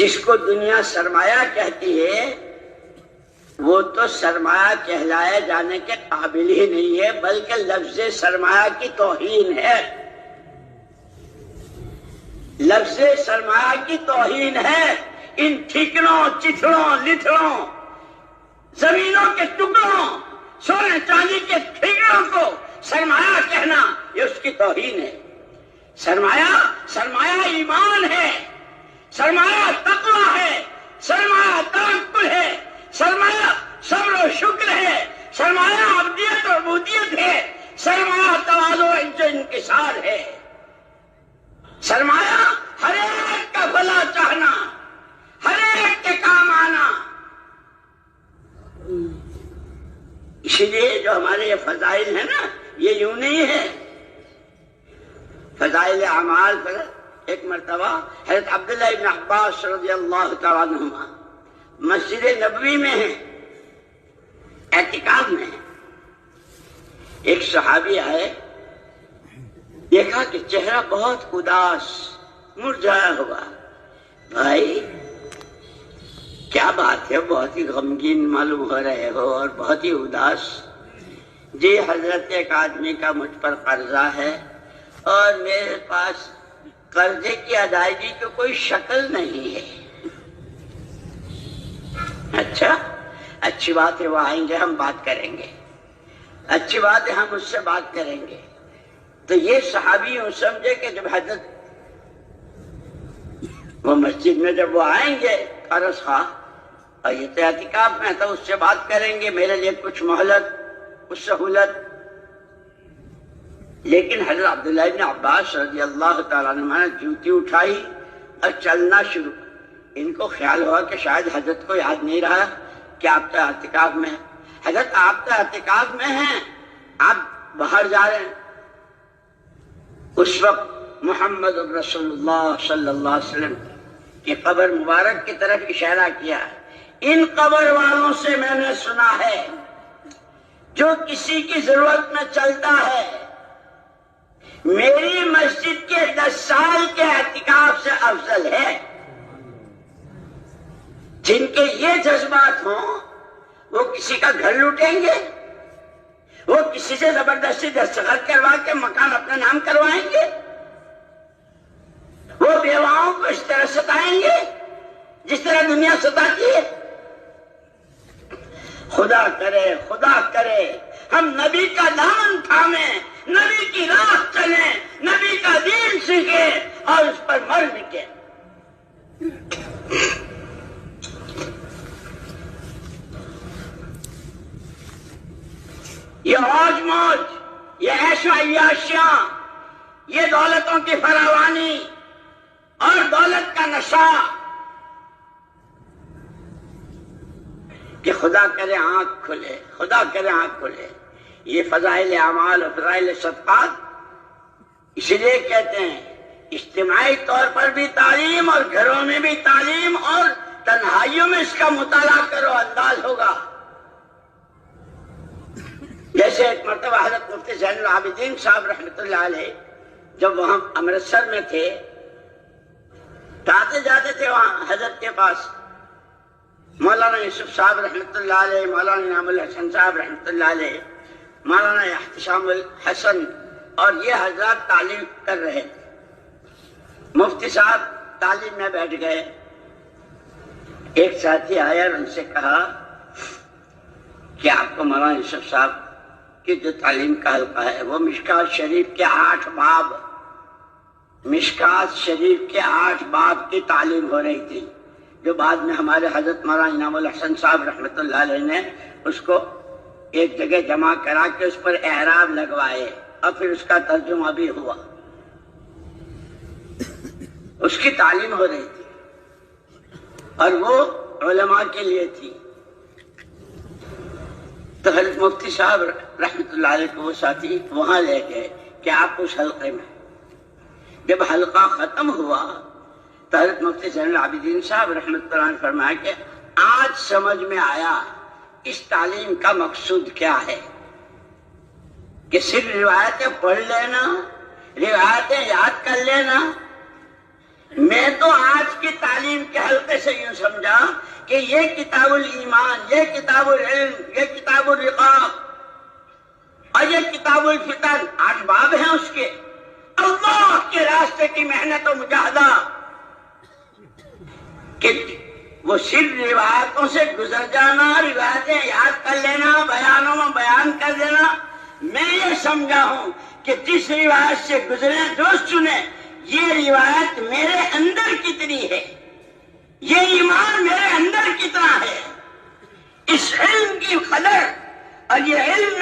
جس کو دنیا سرمایہ کہتی ہے وہ تو سرمایہ کہلائے جانے کے قابل ہی نہیں ہے، بلکہ لفظ سرمایہ کی توہین ہے، لفظ سرمایہ کی توہین ہے۔ ان ٹھیکروں، چتھڑوں، لتھڑوں، زمینوں کے ٹکڑوں، سونے چاندی کے ٹھیکروں کو سرمایہ کہنا یہ اس کی توہین ہے۔ سرمایہ ایمان ہے، سرمایہ تقویٰ ہے، سرمایہ توکل ہے، سرمایہ صبر و شکر ہے، سرمایہ عبدیت اور عبودیت ہے، سرمایہ تواضع و انکسار ہے، سرمایہ ہر ایک کا بھلا چاہنا، ہر ایک کے کام آنا۔ اسی لیے جو ہمارے یہ فضائل ہیں نا، یہ یوں نہیں ہے۔ فضائل اعمال پر ایک مرتبہ حضرت عبداللہ ابن عباس رضی اللہ تعالیٰ عنہما مسجد نبوی میں ہیں، اعتکاف میں ہیں۔ ایک صحابی آئے، دیکھا کہ چہرہ بہت اداس مرجھایا ہوا۔ بھائی کیا بات ہے، بہت ہی غمگین معلوم ہو رہے ہو اور بہت ہی اداس۔ جی حضرت، ایک آدمی کا مجھ پر قرضہ ہے اور میرے پاس قرضے کی ادائیگی کی کوئی شکل نہیں ہے۔ اچھا، اچھی بات ہے، وہ آئیں گے، ہم بات کریں گے، اچھی بات ہے، ہم اس سے بات کریں گے۔ تو یہ صحابی یوں سمجھے کہ جب حضرت وہ مسجد میں جب وہ آئیں گے قرض خواہ اور یہ تو اعتکاف میں تو اس سے بات کریں گے، میرے لیے کچھ مہلت، کچھ سہولت۔ لیکن حضرت عبداللہ ابن عباس رضی اللہ تعالیٰ عنہ نے جوتی اٹھائی اور چلنا شروع۔ ان کو خیال ہوا کہ شاید حضرت کو یاد نہیں رہا کہ آپ تو اعتکاف میں ہیں۔ حضرت آپ تو اعتکاف میں ہیں، آپ باہر جا رہے ہیں۔ اس وقت محمد رسول اللہ صلی اللہ علیہ وسلم کی قبر مبارک کی طرف اشارہ کیا۔ ان قبر والوں سے میں نے سنا ہے جو کسی کی ضرورت میں چلتا ہے میری مسجد کے 10 سال کے اعتکاف سے افضل ہے۔ جن کے یہ جذبات ہوں وہ کسی کا گھر لوٹیں گے، وہ کسی سے زبردستی دستخط کروا کے مکان اپنے نام کروائیں گے، وہ بیواؤں کو اس طرح ستائیں گے جس طرح دنیا ستاتی ہے۔ خدا کرے ہم نبی کا دامن تھامیں، نبی کی راہ چلیں، نبی کا دین سیکھیں اور اس پر مر مٹیں۔ یہ موج موج، یہ عیش و عیاشیاں، یہ دولتوں کی فراوانی اور دولت کا نشہ، کہ خدا کرے آنکھ کھلے، خدا کرے آنکھ کھلے۔ یہ فضائل اعمال اور فضائل صدقات اس لیے کہتے ہیں اجتماعی طور پر بھی تعلیم اور گھروں میں بھی تعلیم اور تنہائیوں میں اس کا مطالعہ کرو، انداز ہوگا۔ جیسے ایک مرتبہ حضرت مفتی زین العابدین صاحب رحمۃ اللہ علیہ جب وہاں امرتسر میں تھے تو آتے جاتے تھے وہاں حضرت کے پاس مولانا یوسف صاحب رحمۃ اللہ علیہ، مولانا انعام الحسن صاحب رحمۃ اللہ علیہ، مولانا احتشام الحسن، اور یہ حضرات تعلیم کر رہے تھے۔ مفتی صاحب تعلیم میں بیٹھ گئے۔ ایک ساتھی آیا اور ان سے کہا کہ آپ کو مولانا یوسف صاحب کی جو تعلیم کا حلقہ ہے وہ مشکات شریف کے 8 باب، مشکات شریف کے 8 باب کی تعلیم ہو رہی تھی، جو بعد میں ہمارے حضرت مولانا انعام الحسن صاحب رحمۃ اللہ علیہ نے اس کو ایک جگہ جمع کرا کے اس پر اعراب لگوائے اور پھر اس کا ترجمہ بھی ہوا۔ اس کی تعلیم ہو رہی تھی اور وہ علماء کے لیے تھی۔ تو حضرت مفتی صاحب رحمۃ اللہ علیہ کو وہ ساتھی وہاں لے گئے کہ آپ اس حلقے میں۔ جب حلقہ ختم ہوا تو حضرت مفتی زین العابدین صاحب رحمۃ اللہ علیہ نے فرمایا کہ آج سمجھ میں آیا اس تعلیم کا مقصود کیا ہے، کہ صرف روایتیں پڑھ لینا، روایتیں یاد کر لینا۔ میں تو آج آج کی تعلیم کے حلقے سے یوں سمجھا کہ یہ کتاب الایمان، یہ کتاب العلم، یہ کتاب الرقاق اور یہ کتاب الفتن، 8 باب ہیں اس کے، اللہ کے راستے کی محنت و مجاہدہ، کہ وہ صرف روایتوں سے گزر جانا، روایتیں یاد کر لینا، بیانوں میں بیان کر دینا۔ میں یہ سمجھا ہوں کہ جس روایت سے گزرے دوست چنے، یہ روایت میرے اندر کتنی ہے، یہ ایمان میرے اندر کتنا ہے، اس علم کی قدر اور یہ علم